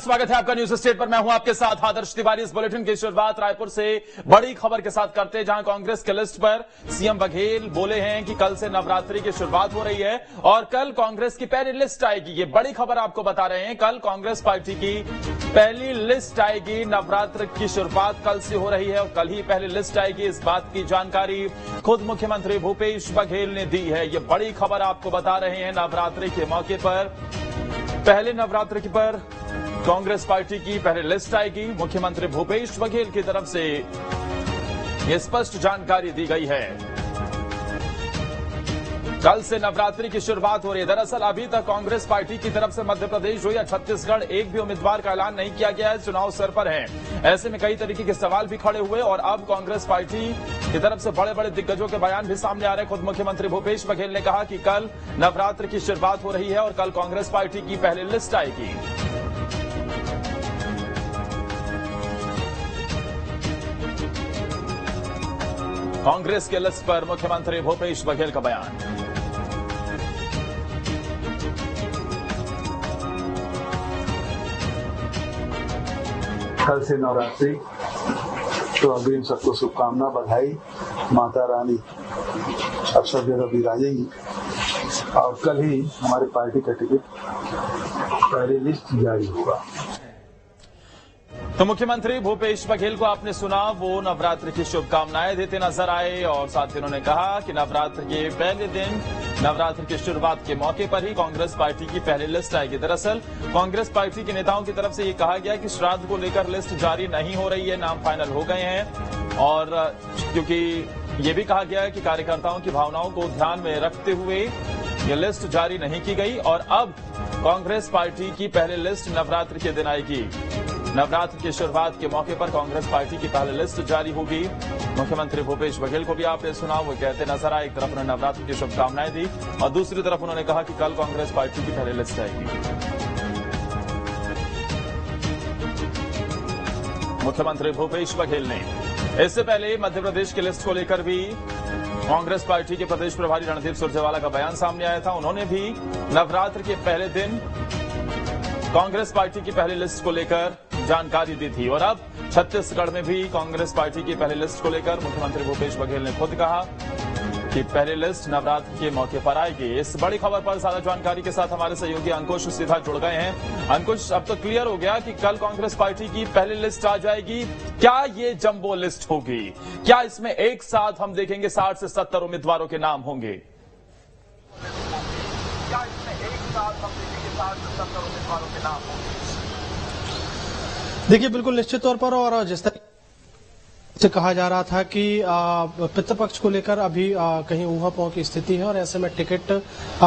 स्वागत है आपका न्यूज स्टेट पर। मैं हूं आपके साथ आदर्श तिवारी। इस बुलेटिन की शुरुआत रायपुर से बड़ी खबर के साथ करते हैं, जहां कांग्रेस के लिस्ट पर सीएम बघेल बोले हैं कि कल से नवरात्रि की शुरुआत हो रही है और कल कांग्रेस की पहली लिस्ट आएगी। ये बड़ी खबर आपको बता रहे हैं, कल कांग्रेस पार्टी की पहली लिस्ट आएगी। नवरात्र की शुरुआत कल से हो रही है और कल ही पहली लिस्ट आएगी। इस बात की जानकारी खुद मुख्यमंत्री भूपेश बघेल ने दी है। ये बड़ी खबर आपको बता रहे हैं। नवरात्रि के मौके पर पहले नवरात्रि पर कांग्रेस पार्टी की पहली लिस्ट आएगी। मुख्यमंत्री भूपेश बघेल की तरफ से यह स्पष्ट जानकारी दी गई है। कल से नवरात्रि की शुरुआत हो रही है। दरअसल अभी तक कांग्रेस पार्टी की तरफ से मध्य प्रदेश हो या छत्तीसगढ़ एक भी उम्मीदवार का ऐलान नहीं किया गया है। चुनाव सर पर है, ऐसे में कई तरीके के सवाल भी खड़े हुए और अब कांग्रेस पार्टी की तरफ से बड़े बड़े दिग्गजों के बयान भी सामने आ रहे हैं। खुद मुख्यमंत्री भूपेश बघेल ने कहा कि कल नवरात्र की शुरुआत हो रही है और कल कांग्रेस पार्टी की पहली लिस्ट आएगी। कांग्रेस के लिस्ट पर मुख्यमंत्री भूपेश बघेल का बयान। कल से नवरात्रि, तो अग्रिम सबको शुभकामना, बधाई। माता रानी अब सब जगह विराजेंगी और कल ही हमारी पार्टी का टिकट पहली लिस्ट जारी होगा। तो मुख्यमंत्री भूपेश बघेल को आपने सुना, वो नवरात्र की शुभकामनाएं देते नजर आए और साथ ही उन्होंने कहा कि नवरात्र के पहले दिन, नवरात्र की शुरुआत के मौके पर ही कांग्रेस पार्टी की पहली लिस्ट आएगी। दरअसल कांग्रेस पार्टी के नेताओं की तरफ से ये कहा गया कि श्राद्ध को लेकर लिस्ट जारी नहीं हो रही है, नाम फाइनल हो गए हैं और क्योंकि ये भी कहा गया है कि कार्यकर्ताओं की भावनाओं को ध्यान में रखते हुए ये लिस्ट जारी नहीं की गई और अब कांग्रेस पार्टी की पहली लिस्ट नवरात्र के दिन आएगी। नवरात्र की शुरुआत के मौके पर कांग्रेस पार्टी की पहली लिस्ट जारी होगी। मुख्यमंत्री भूपेश बघेल को भी आपने सुना, वो कहते नजर आए, एक तरफ उन्होंने नवरात्र की शुभकामनाएं दी और दूसरी तरफ उन्होंने कहा कि कल कांग्रेस पार्टी की पहली लिस्ट आएगी। मुख्यमंत्री भूपेश बघेल ने इससे पहले मध्य प्रदेश की लिस्ट को लेकर भी कांग्रेस पार्टी के प्रदेश प्रभारी रणदीप सुरजेवाला का बयान सामने आया था। उन्होंने भी नवरात्र के पहले दिन कांग्रेस पार्टी की पहली लिस्ट को लेकर जानकारी दी थी और अब छत्तीसगढ़ में भी कांग्रेस पार्टी की पहली लिस्ट को लेकर मुख्यमंत्री भूपेश बघेल ने खुद कहा कि पहली लिस्ट नवरात्र के मौके पर आएगी। इस बड़ी खबर पर ज्यादा जानकारी के साथ हमारे सहयोगी अंकुश सीधा जुड़ गए हैं। अंकुश, अब तो क्लियर हो गया कि कल कांग्रेस पार्टी की पहली लिस्ट आ जाएगी। क्या ये जंबो लिस्ट होगी? क्या इसमें एक साथ हम देखेंगे 60 से 70 उम्मीदवारों के नाम होंगे? क्या इसमें एक साथ हम देखेंगे 60 से 70 उम्मीदवारों के नाम होंगे? देखिए, बिल्कुल निश्चित तौर पर, और जिस तरह से कहा जा रहा था कि पितृपक्ष को लेकर अभी कहीं ऊहापोह की स्थिति है और ऐसे में टिकट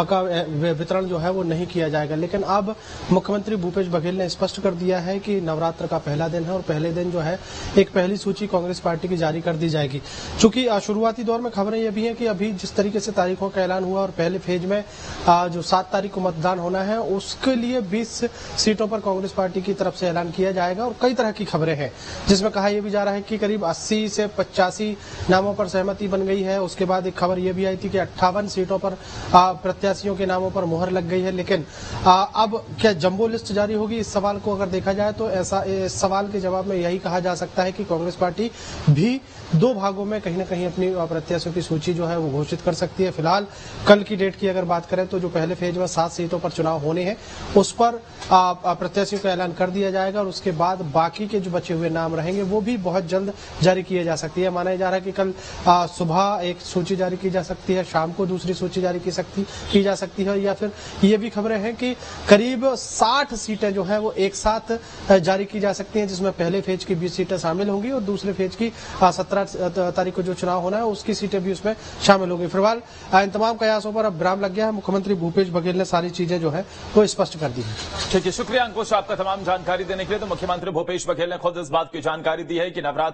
का वितरण जो है वो नहीं किया जाएगा। लेकिन अब मुख्यमंत्री भूपेश बघेल ने स्पष्ट कर दिया है कि नवरात्र का पहला दिन है और पहले दिन जो है एक पहली सूची कांग्रेस पार्टी की जारी कर दी जाएगी। चूंकि शुरुआती दौर में खबरें ये भी हैं कि अभी जिस तरीके से तारीखों का ऐलान हुआ और पहले फेज में जो 7 तारीख को मतदान होना है उसके लिए 20 सीटों पर कांग्रेस पार्टी की तरफ से ऐलान किया जाएगा और कई तरह की खबरें हैं, जिसमें कहा यह भी जा रहा है कि करीब 80 से 85 नामों पर सहमति बन गई है। उसके बाद एक खबर यह भी आई थी कि 58 सीटों पर प्रत्याशियों के नामों पर मुहर लग गई है। लेकिन अब क्या जंबो लिस्ट जारी होगी? इस सवाल को अगर देखा जाए तो इस सवाल के जवाब में यही कहा जा सकता है कि कांग्रेस पार्टी भी 2 भागों में कहीं न कहीं अपनी प्रत्याशियों की सूची जो है वो घोषित कर सकती है। फिलहाल कल की डेट की अगर बात करें तो जो पहले फेज में 7 सीटों पर चुनाव होने हैं उस पर प्रत्याशियों का ऐलान कर दिया जाएगा और उसके बाद बाकी के जो बचे हुए नाम रहेंगे वो भी बहुत जल्द जारी किए जा सकती है। माना जा रहा है कि कल सुबह एक सूची जारी की जा सकती है, शाम को दूसरी सूची जारी की जा सकती है, या फिर ये भी खबरें हैं कि करीब 60 सीटें जो है वो एक साथ जारी की जा सकती हैं, जिसमें पहले फेज की 20 सीटें शामिल होंगी और दूसरे फेज की 17 तारीख को जो चुनाव होना है उसकी सीटें भी उसमें शामिल होंगी। फिलहाल इन तमाम कयासों पर अब विराम लग गया है। मुख्यमंत्री भूपेश बघेल ने सारी चीजें जो है वो स्पष्ट कर दी है। ठीक है, शुक्रिया अंकुश आपका तमाम जानकारी देने के लिए। तो मुख्यमंत्री भूपेश बघेल ने खुद इस बात की जानकारी दी है कि नवरात्र